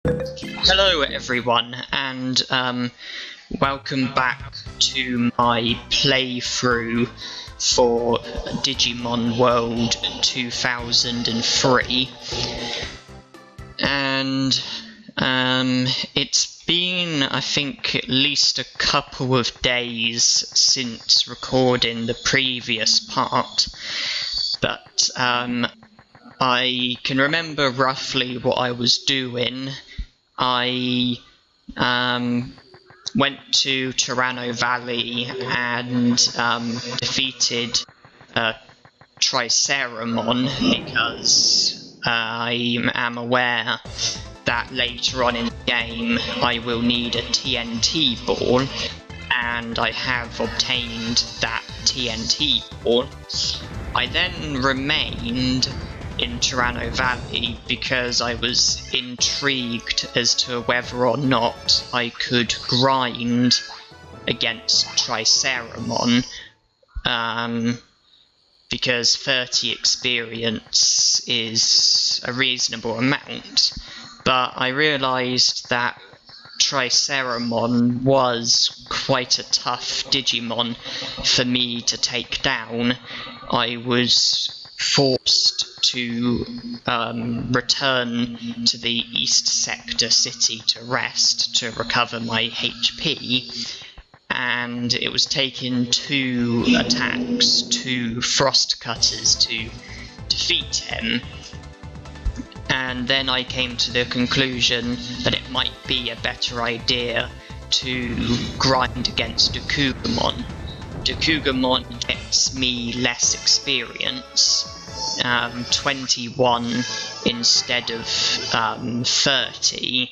Hello everyone, and welcome back to my playthrough for Digimon World 2003. And it's been, I think, at least a couple of days since recording the previous part, but I can remember roughly what I was doing. I went to Tyranomon Valley and defeated Tyranomon because I am aware that later on in the game I will need a TNT ball, and I have obtained that TNT ball. I then remained in Tyranomon Valley because I was intrigued as to whether or not I could grind against Tyranomon, because 30 experience is a reasonable amount, but I realised that Tyranomon was quite a tough Digimon for me to take down. I was forced to return to the East Sector City to rest, to recover my HP, and it was taking 2 attacks, 2 Frost Cutters to defeat him. And then I came to the conclusion that it might be a better idea to grind against Digimon. Digimon gets me less experience, 21 instead of 30,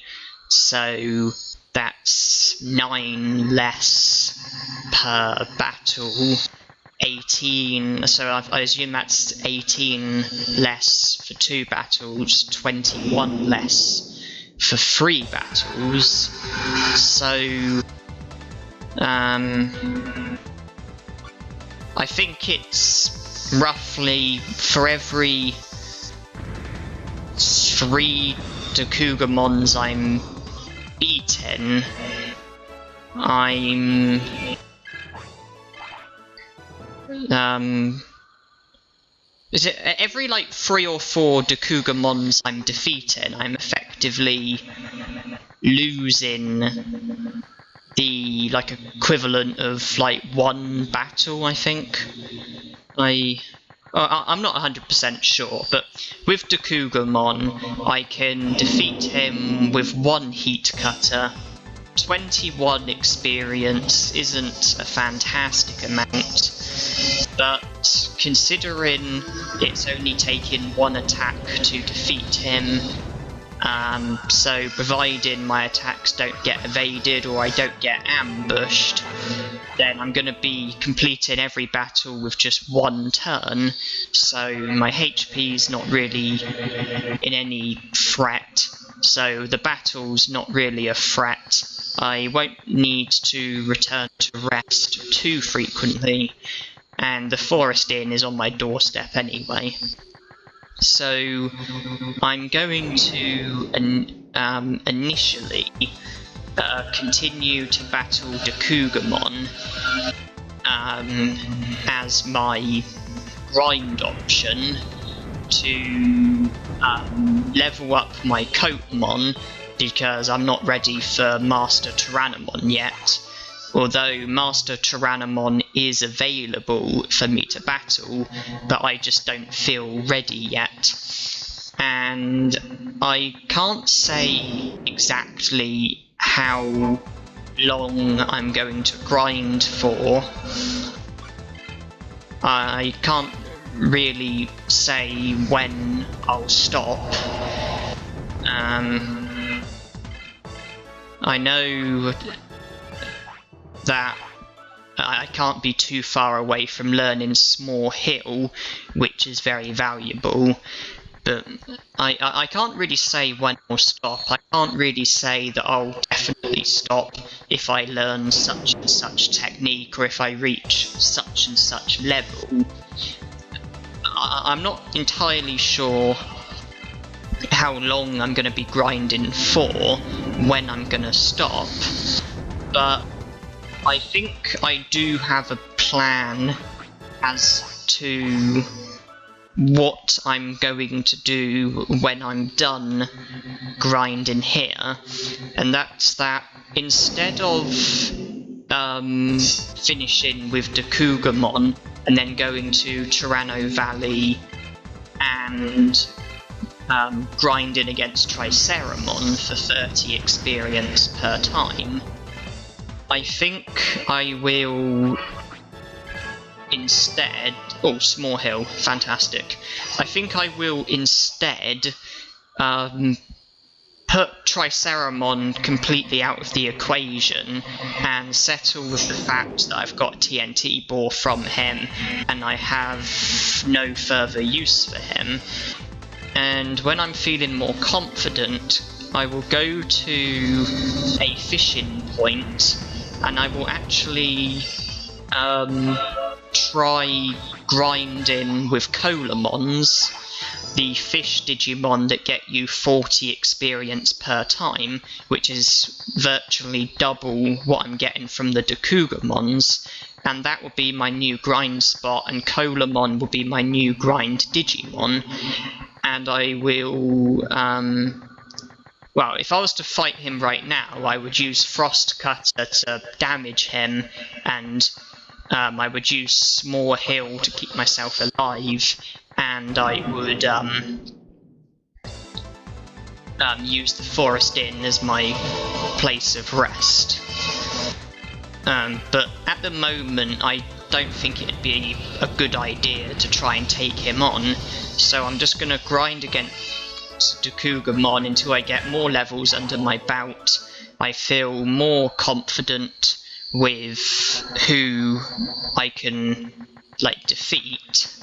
so that's 9 less per battle, 18, so I assume that's 18 less for 2 battles, 21 less for 3 battles, so I think it's roughly for every 3 Digimons I'm beaten, is it every like 3 or 4 Digimons I'm defeating, I'm effectively losing the equivalent of like 1 battle, I think. I'm not 100% sure, but with Digimon I can defeat him with 1 heat cutter. 21 experience isn't a fantastic amount, but considering it's only taking 1 attack to defeat him, so providing my attacks don't get evaded or I don't get ambushed, then I'm going to be completing every battle with just 1 turn, so my HP's not really in any threat, so the battle's not really a threat. I won't need to return to rest too frequently, and the Forest Inn is on my doorstep anyway. So I'm going to initially continue to battle Digimon as my grind option to level up my Kotemon, because I'm not ready for Master Tyranomon yet. Although Master Tyranomon is available for me to battle, but I just don't feel ready yet. And I can't say exactly how long I'm going to grind for. I can't really say when I'll stop. I know that I can't be too far away from learning Small Hill, which is very valuable, but I can't really say when I'll stop. I can't really say that I'll definitely stop if I learn such and such technique or if I reach such and such level. I'm not entirely sure how long I'm going to be grinding for, when I'm going to stop, but I think I do have a plan as to what I'm going to do when I'm done grinding here, and that's that instead of finishing with Digimon and then going to Tyranomon Valley and grinding against Tyranomon for 30 experience per time, I think I will instead... Oh, small hill, fantastic. I think I will instead put Tyranomon completely out of the equation and settle with the fact that I've got a TNT ball from him and I have no further use for him. And when I'm feeling more confident, I will go to a fishing point and I will actually try grinding with Kotemons, the fish Digimon that get you 40 experience per time, which is virtually double what I'm getting from the Digimons, and that will be my new grind spot, and Kotemon will be my new grind Digimon, and I will... well, if I was to fight him right now, I would use Frost Cutter to damage him, and I would use Small Hill to keep myself alive, and I would use the Forest Inn as my place of rest. But at the moment, I don't think it'd be a good idea to try and take him on, so I'm just going to grind against Digimon until I get more levels under my belt. I feel more confident with who I can defeat,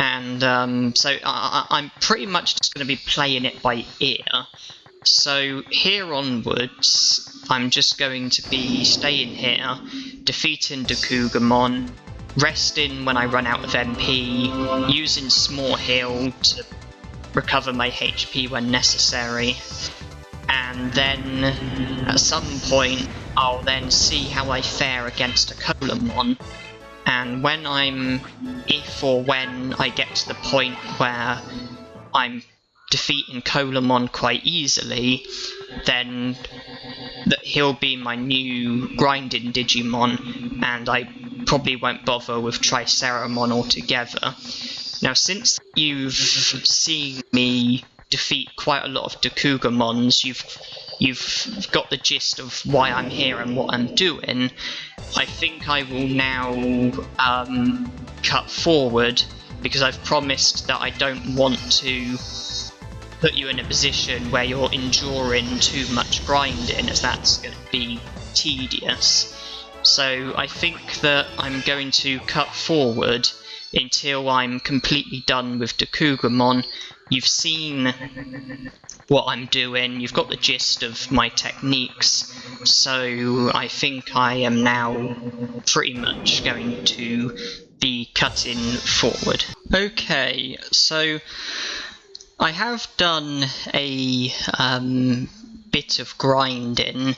and so I'm pretty much just going to be playing it by ear. So here onwards, I'm just going to be staying here, defeating Digimon, resting when I run out of MP, using Small Hill to recover my HP when necessary, and then at some point I'll then see how I fare against a Kotemon, and if or when I get to the point where I'm defeating Kotemon quite easily, then he'll be my new grinding Digimon, and I probably won't bother with Tyranomon altogether. Now, since you've seen me defeat quite a lot of Digimons, you've got the gist of why I'm here and what I'm doing. I think I will now cut forward, because I've promised that I don't want to put you in a position where you're enduring too much grinding, as that's going to be tedious. So I think that I'm going to cut forward until I'm completely done with Digimon. You've seen what I'm doing, you've got the gist of my techniques, so I think I am now pretty much going to be cutting forward. Okay, so I have done a bit of grinding,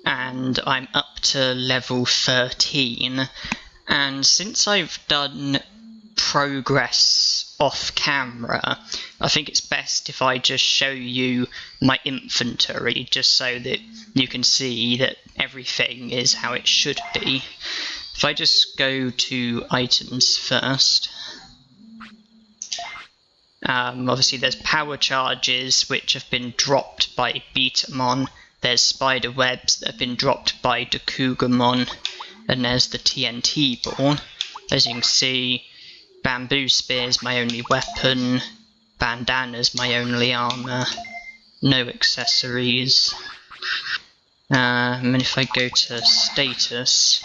and I'm up to level 13, and since I've done progress off camera, I think it's best if I just show you my inventory, just so that you can see that everything is how it should be. If I just go to items first, obviously there's power charges which have been dropped by Betamon, there's spider webs that have been dropped by Digimon, and there's the TNT ball. As you can see, bamboo spear's my only weapon, bandana's my only armour, no accessories. And if I go to status,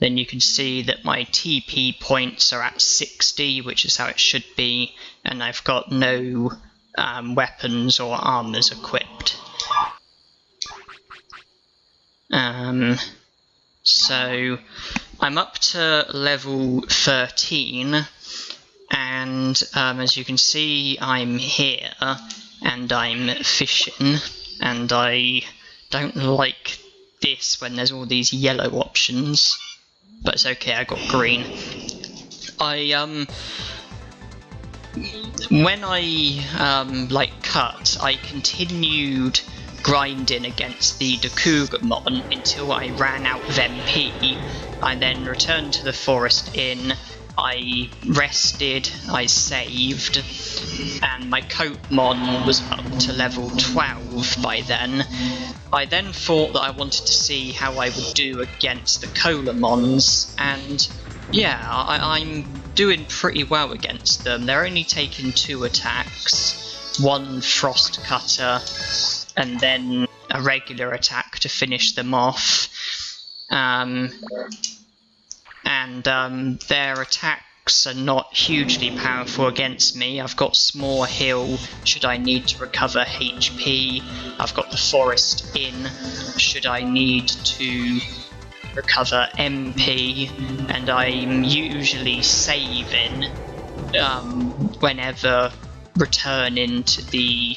then you can see that my TP points are at 60, which is how it should be, and I've got no weapons or armours equipped. So I'm up to level 13, And as you can see, I'm here and I'm fishing, and I don't like this when there's all these yellow options, but it's okay, I got green. When I like cut, I continued grinding against the Digimon until I ran out of MP. I then returned to the Forest Inn, I rested, I saved, and my Kotemon was up to level 12 by then. I then thought that I wanted to see how I would do against the Kotemons, and yeah, I'm doing pretty well against them. They're only taking 2 attacks, 1 Frost Cutter, and then a regular attack to finish them off. Their attacks are not hugely powerful against me. I've got Small Hill should I need to recover HP. I've got the Forest Inn should I need to recover MP, and I'm usually saving whenever returning to the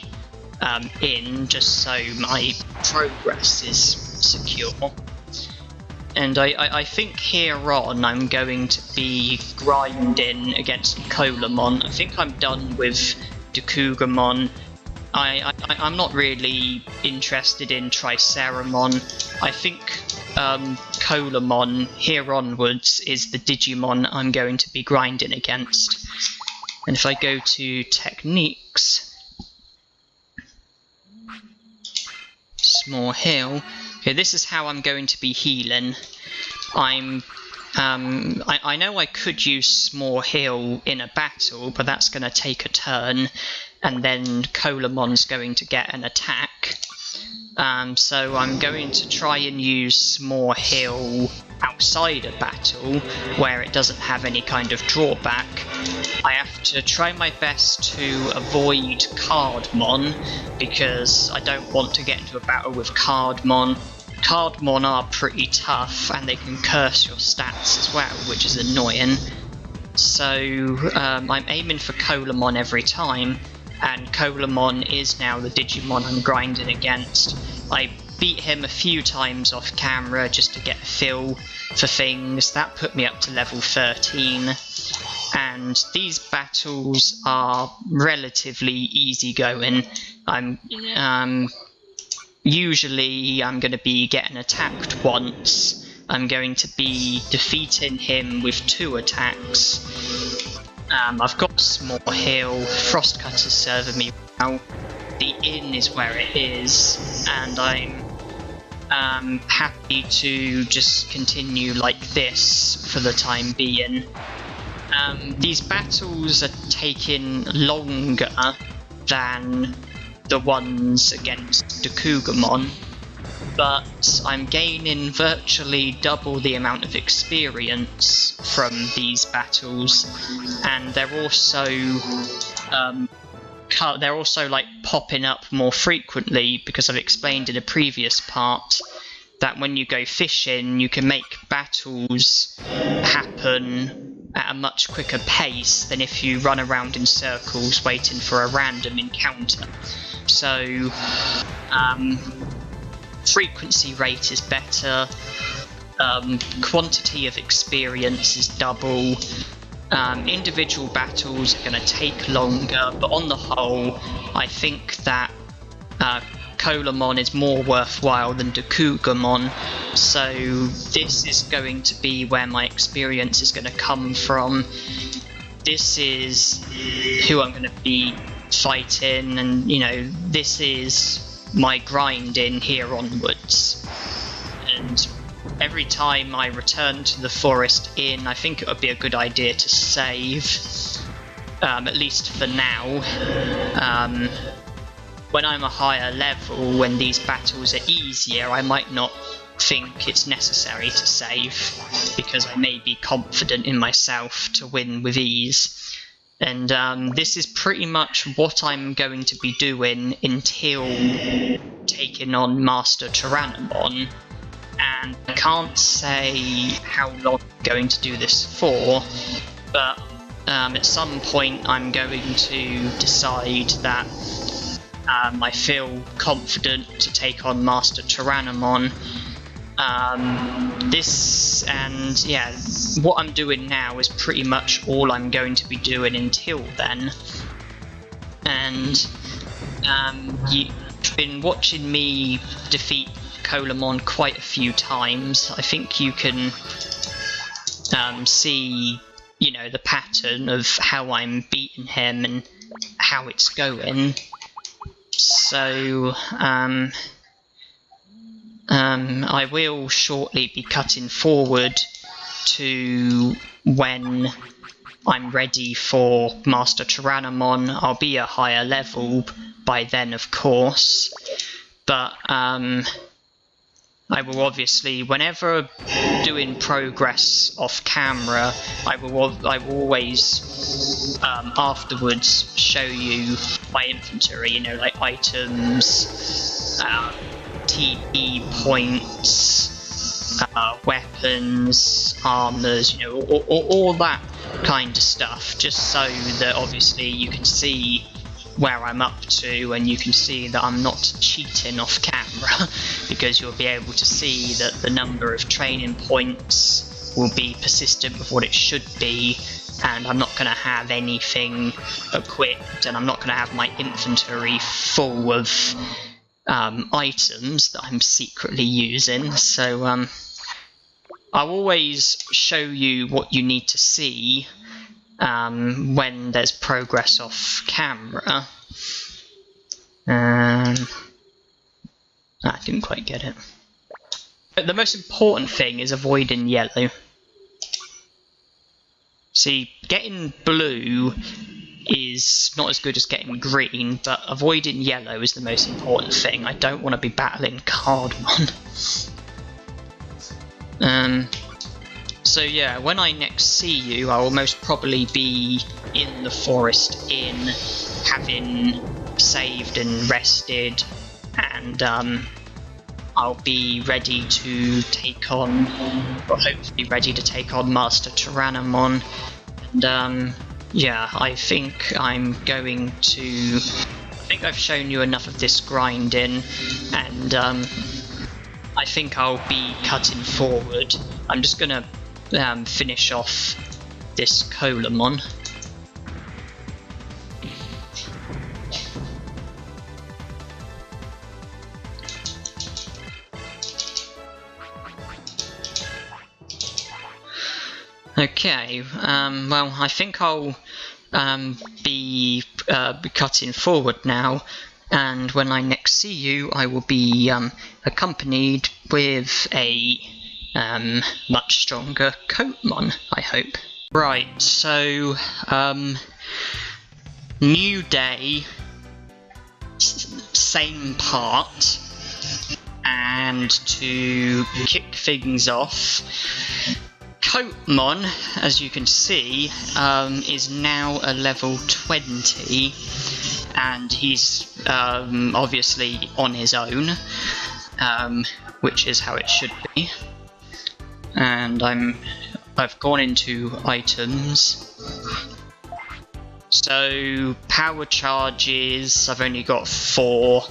inn, just so my progress is secure. And I think here on I'm going to be grinding against Kotemon. I think I'm done with Digimon. I'm not really interested in Tyranomon. I think Kotemon here onwards is the Digimon I'm going to be grinding against. And if I go to techniques, Small Hill, okay, this is how I'm going to be healing. I know I could use Small Hill in a battle, but that's going to take a turn, and then Kotemon's going to get an attack. So I'm going to try and use Small Hill outside a battle, where it doesn't have any kind of drawback. I have to try my best to avoid Cardmon, because I don't want to get into a battle with Cardmon. Cardmon are pretty tough, and they can curse your stats as well, which is annoying. So I'm aiming for Kotemon every time, and Kotemon is now the Digimon I'm grinding against. I beat him a few times off camera just to get a feel for things. That put me up to level 13, and these battles are relatively easygoing. Usually I'm going to be getting attacked once. I'm going to be defeating him with 2 attacks. I've got Small Hill, Frost Cutter's serving me well. The inn is where it is, and I'm happy to just continue like this for the time being. These battles are taking longer than the ones against Digimon, but I'm gaining virtually double the amount of experience from these battles, and they're also like popping up more frequently, because I've explained in a previous part that when you go fishing you can make battles happen at a much quicker pace than if you run around in circles waiting for a random encounter. So frequency rate is better, quantity of experience is double, individual battles are going to take longer, but on the whole I think that Kotemon is more worthwhile than Digimon, so this is going to be where my experience is going to come from. This is who I'm going to be fighting, and you know, this is my grinding here onwards. And every time I return to the Forest Inn, I think it would be a good idea to save, at least for now. When I'm a higher level, when these battles are easier, I might not think it's necessary to save, because I may be confident in myself to win with ease. And this is pretty much what I'm going to be doing until taking on Master Tyranomon. And I can't say how long I'm going to do this for, but at some point I'm going to decide that I feel confident to take on Master Tyranomon. What I'm doing now is pretty much all I'm going to be doing until then. And you've been watching me defeat Kotemon quite a few times. I think you can see, you know, the pattern of how I'm beating him and how it's going. So I will shortly be cutting forward to when I'm ready for Master Tyranomon. I'll be a higher level by then, of course, but I will obviously, whenever doing progress off camera, I will always afterwards show you my inventory, you know, like items, TP points, weapons, armours, you know, all that kind of stuff, just so that obviously you can see where I'm up to and you can see that I'm not cheating off camera, because you'll be able to see that the number of training points will be persistent with what it should be, and I'm not going to have anything equipped, and I'm not going to have my inventory full of items that I'm secretly using. So I'll always show you what you need to see when there's progress off camera. I didn't quite get it. But the most important thing is avoiding yellow. See, getting blue is not as good as getting green, but avoiding yellow is the most important thing. I don't want to be battling Cardmon. So yeah, when I next see you, I will most probably be in the Forest Inn, having saved and rested, and I'll be ready to take on, or hopefully ready to take on Master Tyranomon. And yeah, I think I'm going to, I think I've shown you enough of this grinding, and I think I'll be cutting forward. I'm just gonna finish off this Kotemon. Okay, well, I think I'll be cutting forward now, and when I next see you, I will be accompanied with a much stronger Kotemon, I hope. Right, so new day, same part, and to kick things off, Kotemon, as you can see, is now a level 20, and he's obviously on his own, which is how it should be. And I've gone into items. So power charges, I've only got 4,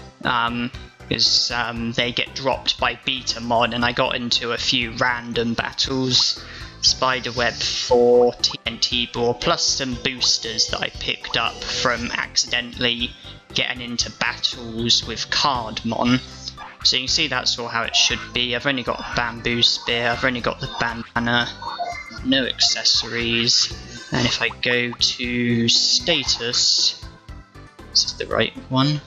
because they get dropped by Betamon, and I got into a few random battles. Spiderweb 4, TNT ball, plus some boosters that I picked up from accidentally getting into battles with Cardmon. So you can see that's all how it should be. I've only got a bamboo spear, I've only got the bandana, no accessories, and if I go to status, this is the right one,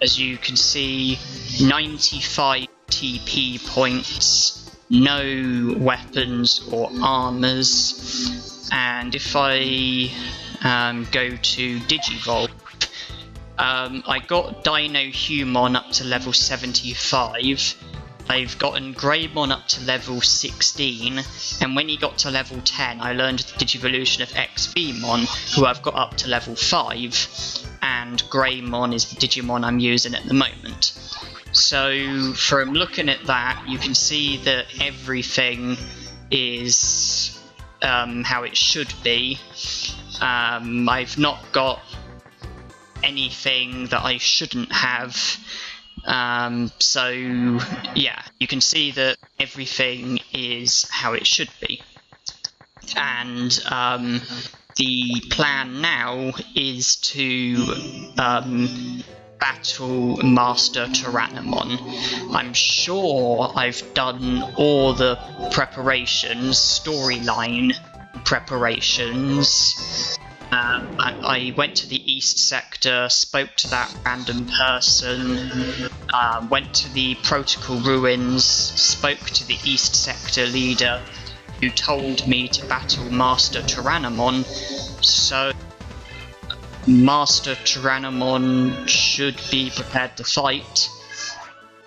as you can see, 95 TP points, no weapons or armours, and if I go to Digivolve, I got Dino-Humon up to level 75, I've gotten Greymon up to level 16, and when he got to level 10 I learned the Digivolution of XVmon, who I've got up to level 5, and Greymon is the Digimon I'm using at the moment. So from looking at that, you can see that everything is how it should be. I've not got anything that I shouldn't have. So yeah, you can see that everything is how it should be. And the plan now is to battle Master Tyranomon. I'm sure I've done all the preparations, storyline preparations. I went to the East Sector, spoke to that random person, went to the Protocol Ruins, spoke to the East Sector leader, who told me to battle Master Tyranomon, so Master Tyranomon should be prepared to fight.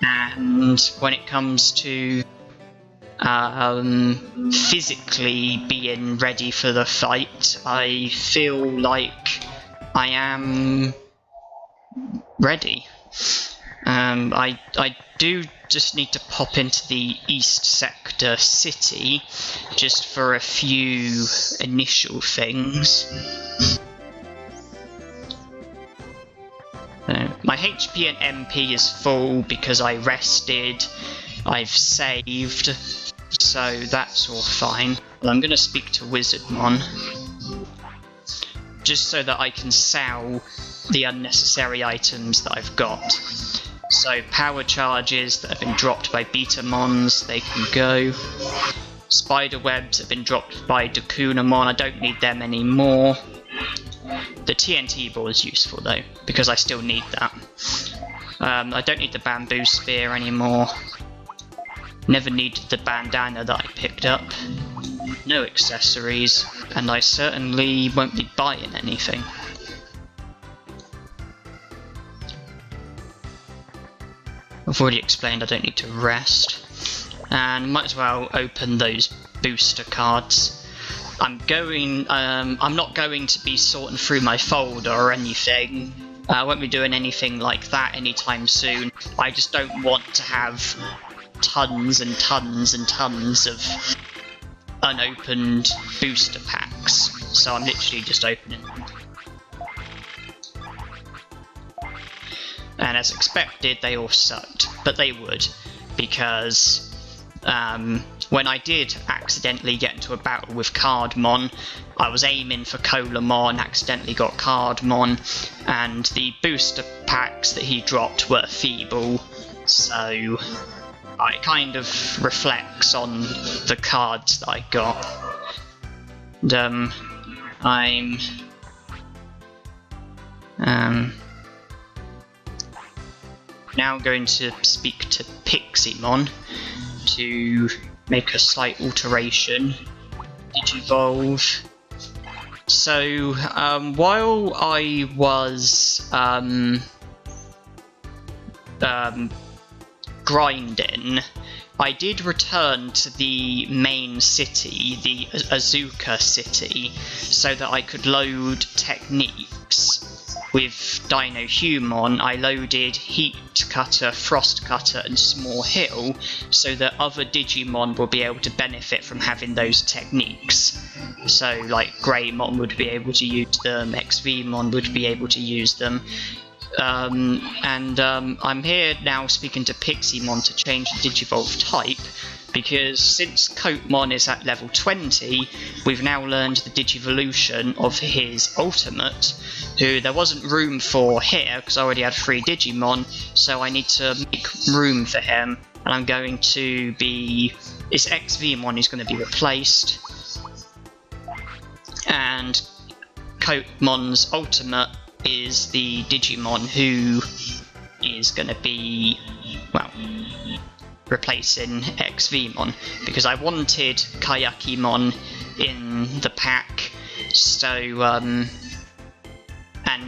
And when it comes to physically being ready for the fight, I feel like I am ready. I do just need to pop into the East Sector city just for a few initial things. My HP and MP is full because I rested, I've saved, so that's all fine. Well, I'm going to speak to Wizardmon, just so that I can sell the unnecessary items that I've got. So power charges that have been dropped by Betamons, they can go. Spider webs have been dropped by Digimon, I don't need them anymore. The TNT ball is useful though, because I still need that. I don't need the bamboo spear anymore. Never needed the bandana that I picked up. No accessories, and I certainly won't be buying anything. I've already explained I don't need to rest. And might as well open those booster cards. I'm not going to be sorting through my folder or anything. I won't be doing anything like that anytime soon. I just don't want to have tons and tons and tons of unopened booster packs. So I'm literally just opening them. And as expected, they all sucked. But they would, because when I did accidentally get into a battle with Cardmon, I was aiming for Kotemon, accidentally got Cardmon, and the booster packs that he dropped were feeble, so it kind of reflects on the cards that I got. And, I'm now going to speak to Piximon to make a slight alteration. Digivolve. So, while I was grinding, I did return to the main city, the Azuka city, so that I could load techniques. With Dinohumon, I loaded Heat Cutter, Frost Cutter, and Small Hill, so that other Digimon will be able to benefit from having those techniques. So, like, Greymon would be able to use them, XVmon would be able to use them. I'm here now speaking to Piximon to change the Digivolve type, because since Kotemon is at level 20, we've now learned the Digivolution of his ultimate, who there wasn't room for here, because I already had 3 Digimon, so I need to make room for him, and I'm going to be... It's XVmon who's going to be replaced, and Kotemon's ultimate is the Digimon who is going to be, well, replacing XVmon, because I wanted Kayakimon in the pack, so, and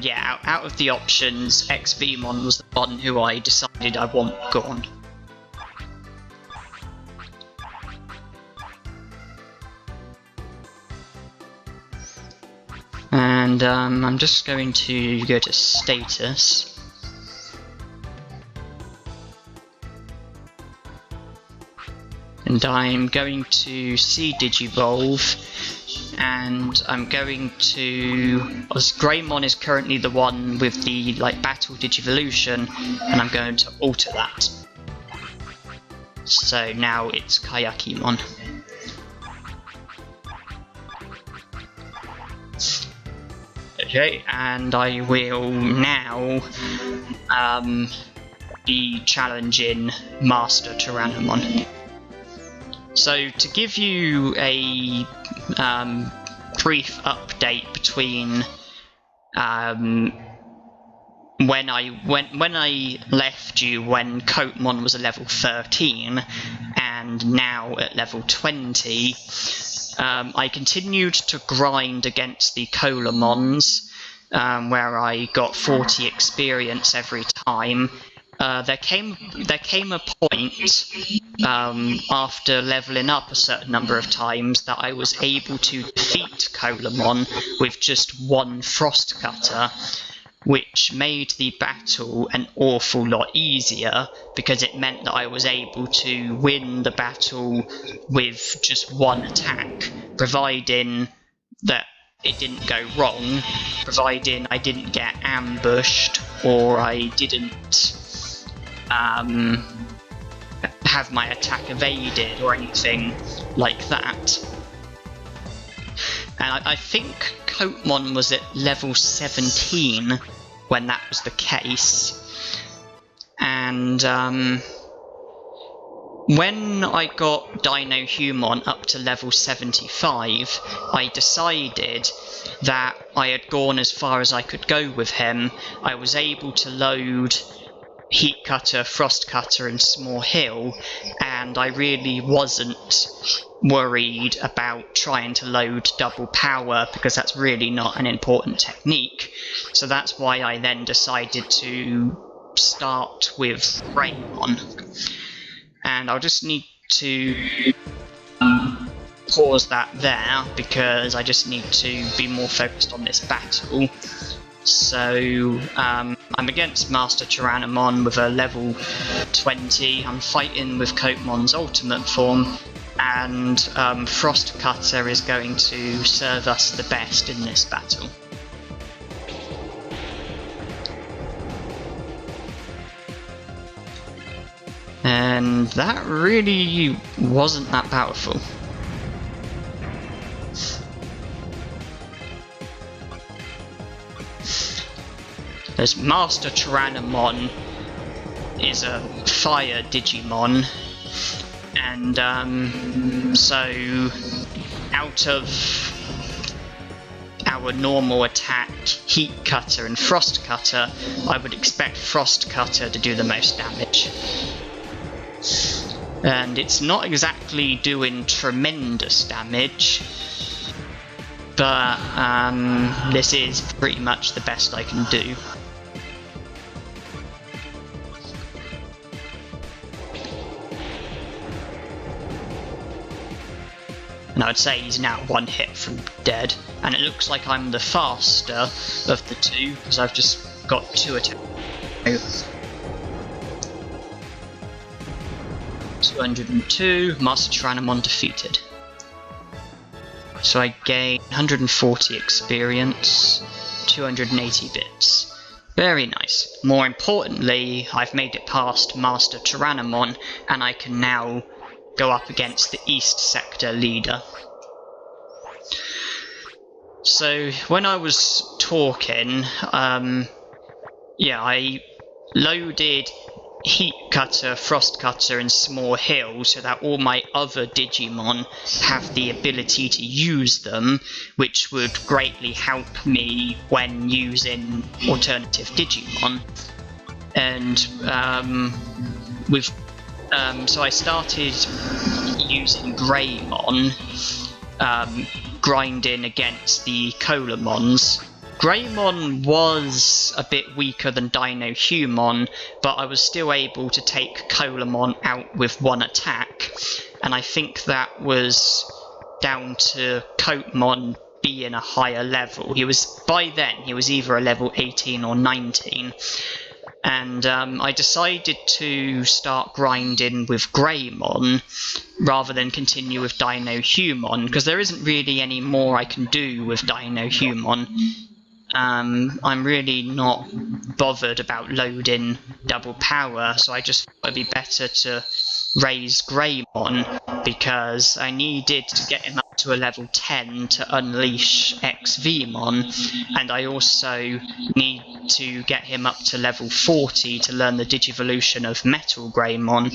yeah, out of the options, XVmon was the one who I decided I want gone. And I'm just going to go to status. And I'm going to see Digivolve and I'm going to... Greymon is currently the one with the battle Digivolution, and I'm going to alter that. So now it's Kayakimon. Okay, and I will now be challenging Master Tyranomon. So to give you a brief update between when I left you when Kotemon was at level 13 and now at level 20, I continued to grind against the Kotemons, where I got 40 experience every time. There came a point after leveling up a certain number of times that I was able to defeat Kotemon with just one Frost Cutter, which made the battle an awful lot easier because it meant that I was able to win the battle with just one attack, providing that it didn't go wrong, providing I didn't get ambushed or I didn't have my attack evaded or anything like that. And I think Kotemon was at level 17 when that was the case. And when I got Dinohumon up to level 75, I decided that I had gone as far as I could go with him. I was able to load Heat Cutter, Frost Cutter and Small Hill, and I really wasn't worried about trying to load double power because that's really not an important technique. So that's why I then decided to start with Greymon. And I'll just need to pause that there because I just need to be more focused on this battle. So I'm against Master Tyranomon with a level 20. I'm fighting with Kotemon's ultimate form, and Frost Cutter is going to serve us the best in this battle. And that really wasn't that powerful. As Master Tyranomon is a fire Digimon, and so out of our normal attack, Heat Cutter and Frost Cutter, I would expect Frost Cutter to do the most damage. And it's not exactly doing tremendous damage, but this is pretty much the best I can do. And I'd say he's now one hit from dead, and it looks like I'm the faster of the two because I've just got 2 attacks. 202, Master Tyranomon defeated. So I gain 140 experience, 280 bits. Very nice. More importantly, I've made it past Master Tyranomon, and I can now go up against the East Sector leader. So when I was talking, yeah, I loaded Heat Cutter, Frost Cutter and Small Hill so that all my other Digimon have the ability to use them, which would greatly help me when using alternative Digimon. And so I started using Greymon, grinding against the Kotemons. Greymon was a bit weaker than Dinohumon, but I was still able to take Kotemon out with one attack, and I think that was down to Kotemon being a higher level. By then he was either a level 18 or 19. and I decided to start grinding with Greymon rather than continue with Dinohumon, because there isn't really any more I can do with Dinohumon. I'm really not bothered about loading double power, so I just thought it'd be better to raise Greymon, because I needed to get him up to a level 10 to unleash XVmon, and I also need to get him up to level 40 to learn the Digivolution of Metal Greymon,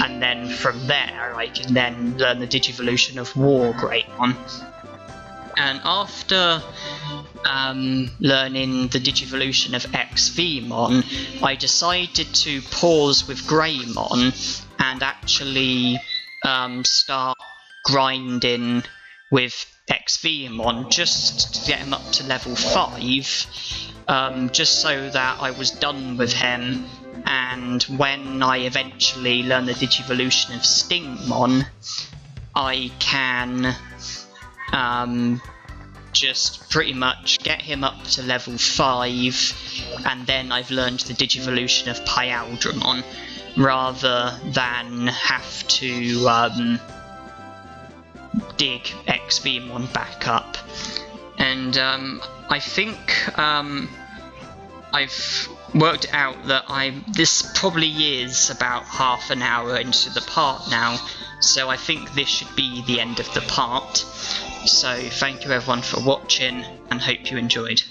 and then from there I can then learn the Digivolution of War Greymon. And after learning the Digivolution of XVmon, I decided to pause with Greymon and actually start grinding with XVmon just to get him up to level 5, just so that I was done with him, and when I eventually learn the Digivolution of Stingmon, I can just pretty much get him up to level 5, and then I've learned the Digivolution of Pyaldramon, rather than have to dig XVmon back up. And I think I've worked out that this probably is about half an hour into the part now, so I think this should be the end of the part. So thank you everyone for watching, and hope you enjoyed.